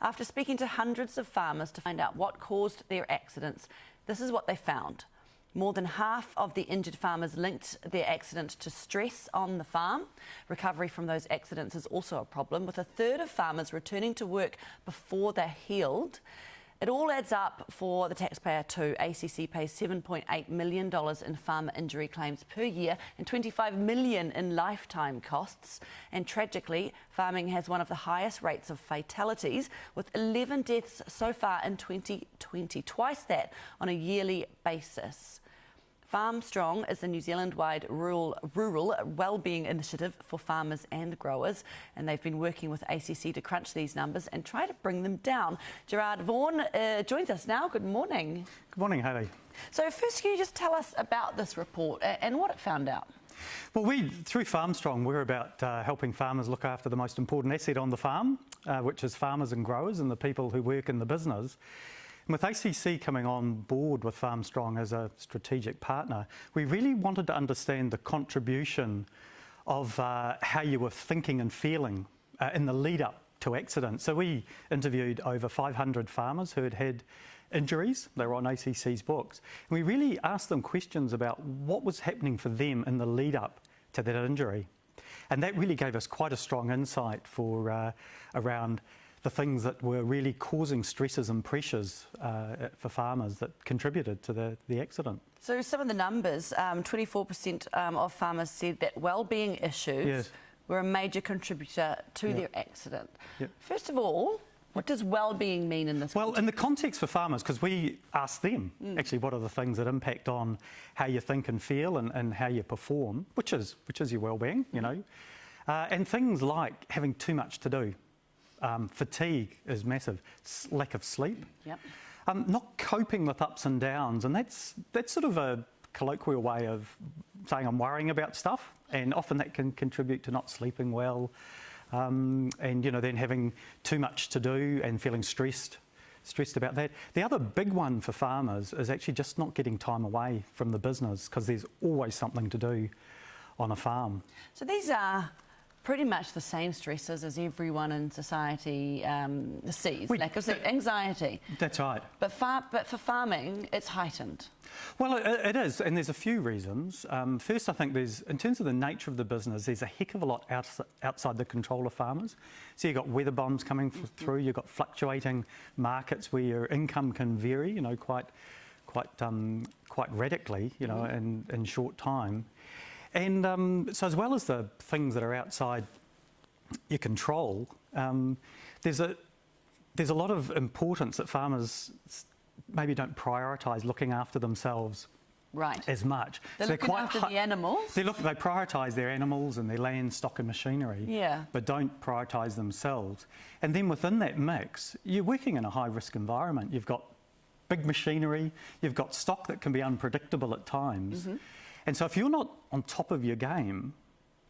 After speaking to hundreds of farmers to find out what caused their accidents, this is what they found. More than half of the injured farmers linked their accident to stress on the farm. Recovery from those accidents is also a problem, with a third of farmers returning to work before they're healed. It all adds up for the taxpayer too. ACC pays $7.8 million in farmer injury claims per year and $25 million in lifetime costs. And tragically, farming has one of the highest rates of fatalities, with 11 deaths so far in 2020, twice that on a yearly basis. Farmstrong is a New Zealand-wide rural wellbeing initiative for farmers and growers, and they've been working with ACC to crunch these numbers and try to bring them down. Gerard Vaughan joins us now. Good morning. Good morning, Hayley. So first, can you just tell us about this report and what it found out? Well, through Farmstrong, we're about helping farmers look after the most important asset on the farm, which is farmers and growers and the people who work in the business. And with ACC coming on board with Farmstrong as a strategic partner, we really wanted to understand the contribution of how you were thinking and feeling in the lead up to accidents. So we interviewed over 500 farmers who had had injuries. They were on ACC's books. And we really asked them questions about what was happening for them in the lead up to that injury. And that really gave us quite a strong insight for around the things that were really causing stresses and pressures for farmers that contributed to the accident. So some of the numbers, 24% of farmers said that wellbeing issues were a major contributor to their accident. First of all, what does wellbeing mean in this context? Well, in the context for farmers, because we asked them actually what are the things that impact on how you think and feel and how you perform, which is your wellbeing, you know, and things like having too much to do. Fatigue is massive, lack of sleep, not coping with ups and downs, and that's sort of a colloquial way of saying I'm worrying about stuff, and often that can contribute to not sleeping well, and then having too much to do and feeling stressed about that. The other big one for farmers is actually just not getting time away from the business, because there's always something to do on a farm. So these are pretty much the same stresses as everyone in society sees, lack of anxiety. That's right. But for farming, it's heightened. Well, it is, and there's a few reasons. First, I think in terms of the nature of the business, there's a heck of a lot outside the control of farmers. So you've got weather bombs coming through, you've got fluctuating markets where your income can vary, quite radically, in short time. And so as well as the things that are outside your control, there's a lot of importance that farmers maybe don't prioritise looking after themselves as much. They're looking after the animals? They prioritise their animals and their land, stock and machinery, but don't prioritise themselves. And then within that mix, you're working in a high-risk environment. You've got big machinery, you've got stock that can be unpredictable at times. And so if you're not on top of your game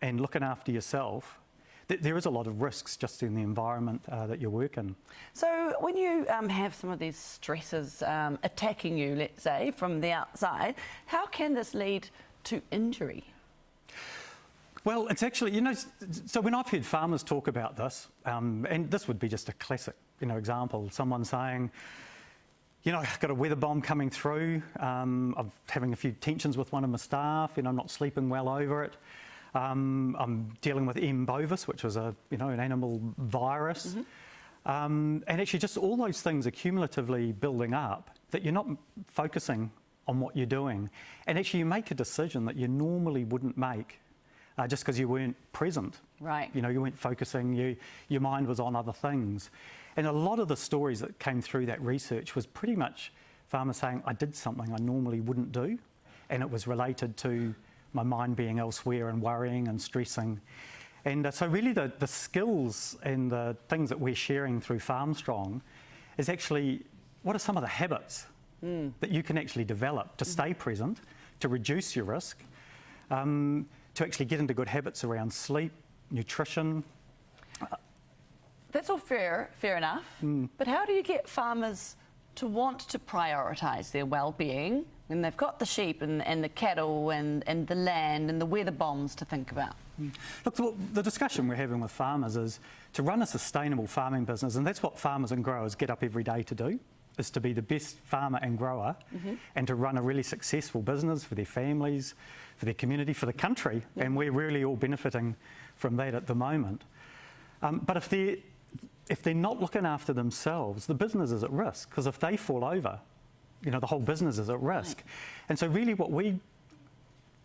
and looking after yourself, there is a lot of risks just in the environment that you work in. So when you have some of these stresses attacking you, let's say, from the outside, how can this lead to injury? Well, it's actually, so when I've heard farmers talk about this, and this would be just a classic, example, someone saying, I've got a weather bomb coming through, I'm having a few tensions with one of my staff, I'm not sleeping well over it. I'm dealing with M. bovis, which was an animal virus. And actually just all those things are cumulatively building up that you're not focusing on what you're doing. And actually you make a decision that you normally wouldn't make just because you weren't present. Right. You weren't focusing, your mind was on other things. And a lot of the stories that came through that research was pretty much farmers saying, I did something I normally wouldn't do, and it was related to my mind being elsewhere and worrying and stressing. And so really the skills and the things that we're sharing through Farmstrong is actually, what are some of the habits that you can actually develop to stay present, to reduce your risk, to actually get into good habits around sleep, nutrition. That's all fair enough, but how do you get farmers to want to prioritise their well-being when they've got the sheep and the cattle and the land and the weather bombs to think about? Look, the discussion we're having with farmers is to run a sustainable farming business, and that's what farmers and growers get up every day to do, is to be the best farmer and grower and to run a really successful business for their families, for their community, for the country, and we're really all benefiting from that at the moment. But if they're not looking after themselves, the business is at risk, because if they fall over, the whole business is at risk. Right. And so really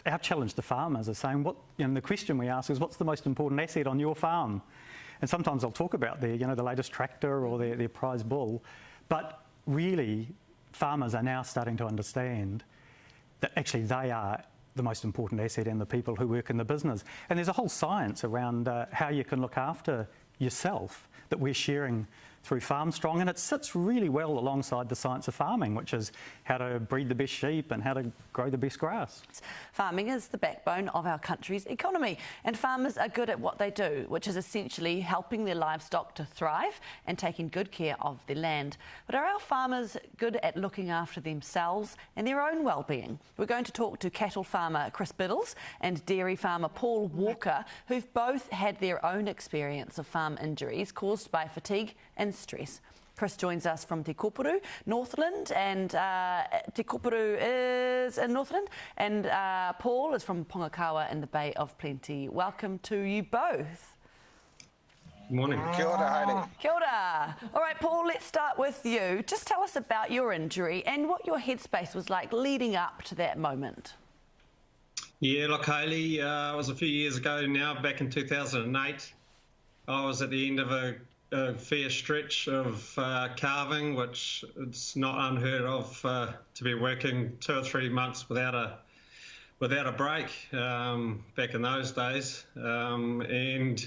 our challenge to farmers is saying, the question we ask is, what's the most important asset on your farm? And sometimes I'll talk about the latest tractor or their prize bull, but really farmers are now starting to understand that actually they are the most important asset and the people who work in the business. And there's a whole science around how you can look after yourself that we're sharing through Farmstrong, and it sits really well alongside the science of farming, which is how to breed the best sheep and how to grow the best grass. Farming is the backbone of our country's economy, and farmers are good at what they do, which is essentially helping their livestock to thrive and taking good care of their land. But are our farmers good at looking after themselves and their own well-being? We're going to talk to cattle farmer Chris Biddles and dairy farmer Paul Walker, who've both had their own experience of farm injuries caused by fatigue and stress. Chris joins us from Te Kopuru, Northland, and Te Kopuru is in Northland, and Paul is from Pongakawa in the Bay of Plenty. Welcome to you both. Good morning. Kia ora, Hayley. Kia ora. All right, Paul, let's start with you. Just tell us about your injury and what your headspace was like leading up to that moment. Yeah, look, Hayley, it was a few years ago now, back in 2008. I was at the end of a fair stretch of calving, which it's not unheard of to be working 2 or 3 months without a break back in those days. And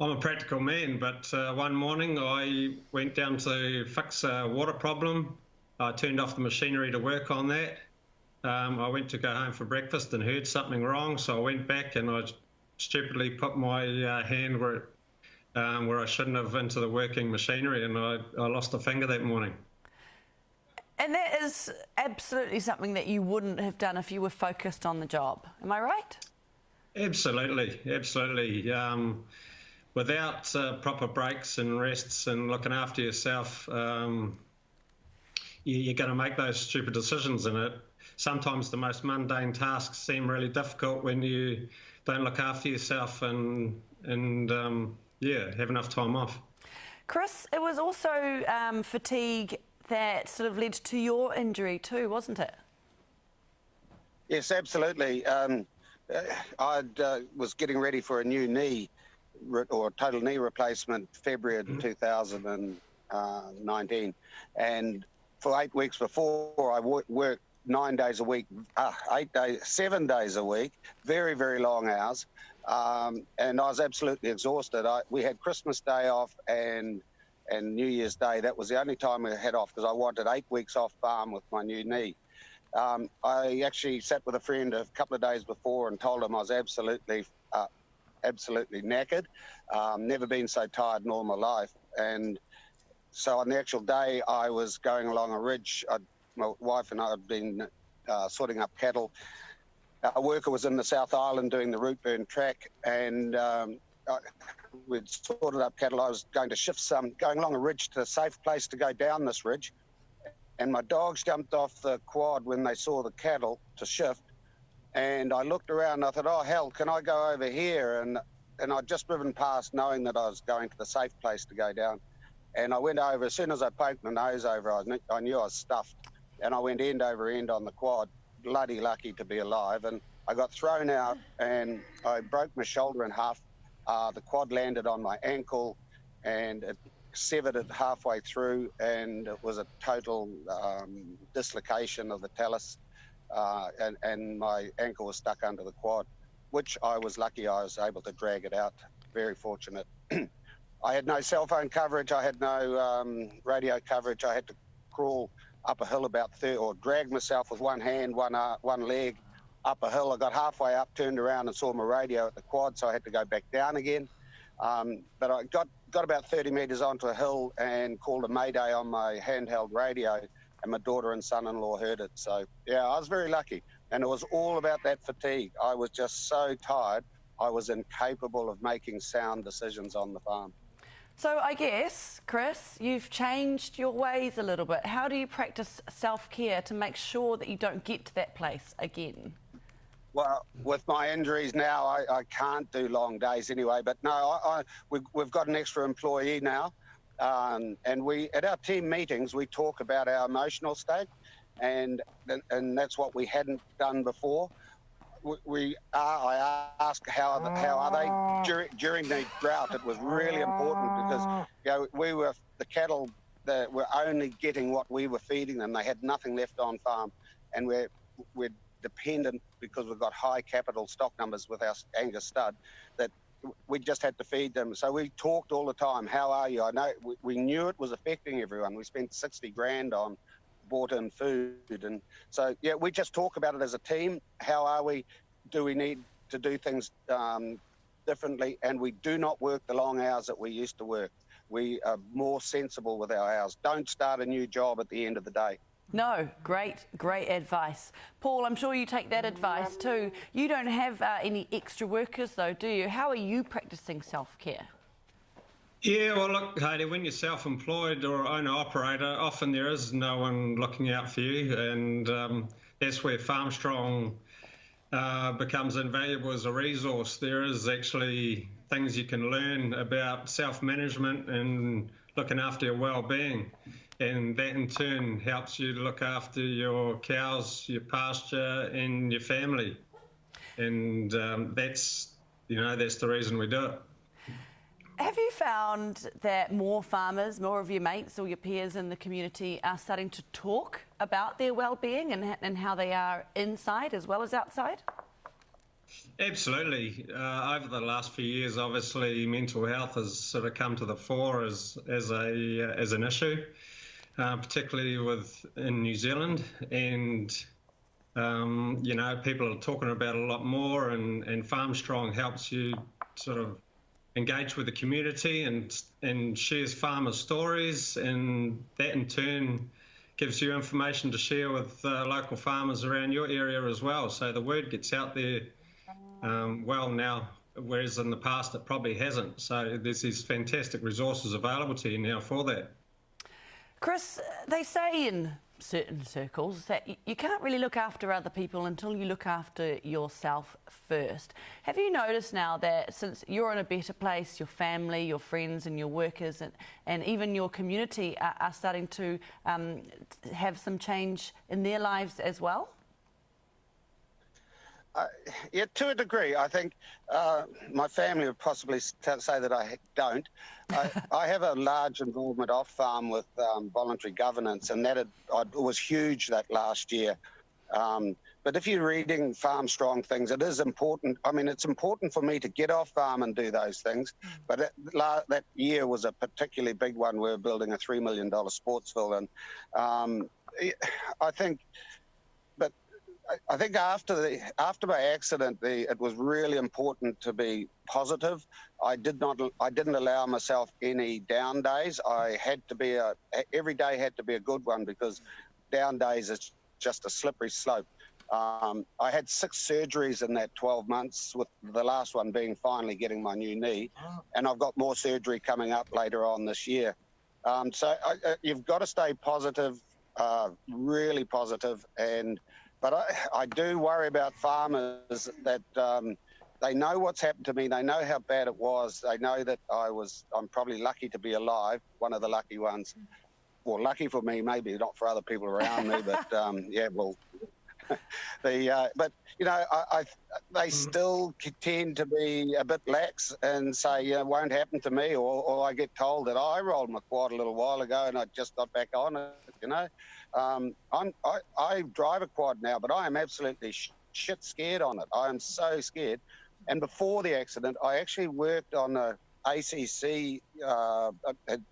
I'm a practical man, but one morning I went down to fix a water problem. I turned off the machinery to work on that. I went to go home for breakfast and heard something wrong, so I went back and I stupidly put my hand where I shouldn't have into the working machinery, and I lost a finger that morning. And that is absolutely something that you wouldn't have done if you were focused on the job. Am I right? Absolutely, absolutely. Without proper breaks and rests and looking after yourself, you're going to make those stupid decisions, and sometimes the most mundane tasks seem really difficult when you don't look after yourself and have enough time off. Chris, it was also fatigue that sort of led to your injury too, wasn't it? Yes, absolutely. I was getting ready for a new knee or total knee replacement February 2019, and for 8 weeks before I worked 9 days a week, 7 days a week, very, very long hours. And I was absolutely exhausted. We had Christmas Day off and New Year's Day. That was the only time we had off because I wanted 8 weeks off farm with my new knee. I actually sat with a friend a couple of days before and told him I was absolutely knackered. Never been so tired in all my life. And so on the actual day, I was going along a ridge. My wife and I had been sorting up cattle. A worker was in the South Island doing the root burn track, and we'd sorted up cattle. I was going to shift some, going along a ridge to a safe place to go down this ridge, and my dogs jumped off the quad when they saw the cattle to shift, and I looked around and I thought, oh hell, can I go over here? And I'd just driven past knowing that I was going to the safe place to go down, and I went over. As soon as I poked my nose over, I knew I was stuffed, and I went end over end on the quad. Bloody lucky to be alive, and I got thrown out and I broke my shoulder in half. The quad landed on my ankle and it severed it halfway through, and it was a total dislocation of the talus, and my ankle was stuck under the quad, which I was lucky I was able to drag it out. Very fortunate. I had no cell phone coverage, I had no radio coverage. I had to crawl up a hill about 30, or drag myself with one hand, one leg up a hill. I got halfway up, turned around and saw my radio at the quad, so I had to go back down again. But I got about 30 metres onto a hill and called a mayday on my handheld radio, and my daughter and son-in-law heard it. So, yeah, I was very lucky. And it was all about that fatigue. I was just so tired. I was incapable of making sound decisions on the farm. So I guess, Chris, you've changed your ways a little bit. How do you practice self-care to make sure that you don't get to that place again? Well, with my injuries now, I can't do long days anyway. But no, we've got an extra employee now. And at our team meetings, we talk about our emotional state. And that's what we hadn't done before. I ask how are they during the drought. It was really important because the cattle that were only getting what we were feeding them. They had nothing left on farm, and we're dependent because we've got high capital stock numbers with our Angus stud that we just had to feed them. So we talked all the time. How are you? I know we knew it was affecting everyone. We spent 60 grand on bought in food, and so we just talk about it as a team. How are we? Do we need to do things differently? And we do not work the long hours that we used to work. We are more sensible with our hours. Don't start a new job at the end of the day. No, great advice. Paul, I'm sure you take that advice too. You don't have any extra workers though, do you? How are you practicing self-care? Yeah, well, look, Hayley, when you're self-employed or owner-operator, often there is no one looking out for you, and that's where Farmstrong becomes invaluable as a resource. There is actually things you can learn about self-management and looking after your well-being, and that in turn helps you to look after your cows, your pasture, and your family, and that's the reason we do it. Have you found that more farmers, more of your mates or your peers in the community are starting to talk about their well-being and how they are inside as well as outside? Absolutely. Over the last few years, obviously, mental health has sort of come to the fore as an issue, particularly in New Zealand, and people are talking about it a lot more, and Farmstrong helps you sort of engage with the community and shares farmers' stories, and that in turn gives you information to share with local farmers around your area as well. So the word gets out there well now, whereas in the past it probably hasn't. So there's these fantastic resources available to you now for that. Chris, they say in certain circles that you can't really look after other people until you look after yourself first. Have you noticed now that since you're in a better place, your family, your friends and your workers and even your community are starting to have some change in their lives as well? Yeah, to a degree. I think my family would possibly say that I don't. I have a large involvement off farm with voluntary governance, and that was huge that last year. But if you're reading Farmstrong things, it is important. I mean, it's important for me to get off farm and do those things. But that year was a particularly big one. We were building a $3 million sportsville, and I think after my accident, it was really important to be positive. I didn't allow myself any down days. Every day had to be a good one, because down days is just a slippery slope. I had 6 surgeries in that 12 months, with the last one being finally getting my new knee, and I've got more surgery coming up later on this year. So you've got to stay positive, really positive, but I do worry about farmers that they know what's happened to me. They know how bad it was. They know that I'm probably lucky to be alive, one of the lucky ones. Well, lucky for me, maybe not for other people around me, but but they still tend to be a bit lax and say, it won't happen to me, or I get told that I rolled my quad a little while ago and I just got back on it, I drive a quad now, but I am absolutely shit scared on it. I am so scared. And before the accident, I actually worked on a ACC, had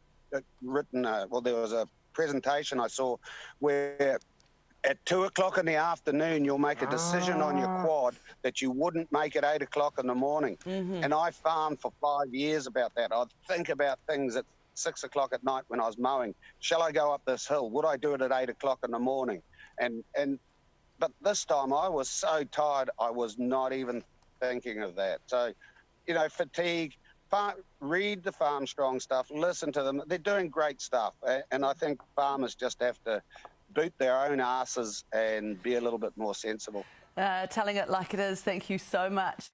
written, there was a presentation I saw where at 2 o'clock in the afternoon, you'll make a decision on your quad that you wouldn't make at 8 o'clock in the morning. Mm-hmm. And I farmed for 5 years about that. I'd think about things at 6 o'clock at night when I was mowing. Shall I go up this hill? Would I do it at 8 o'clock in the morning? And But this time I was so tired, I was not even thinking of that. So, you know, fatigue. Read the Farmstrong stuff, listen to them. They're doing great stuff. And I think farmers just have to boot their own asses and be a little bit more sensible. Telling it like it is. Thank you so much.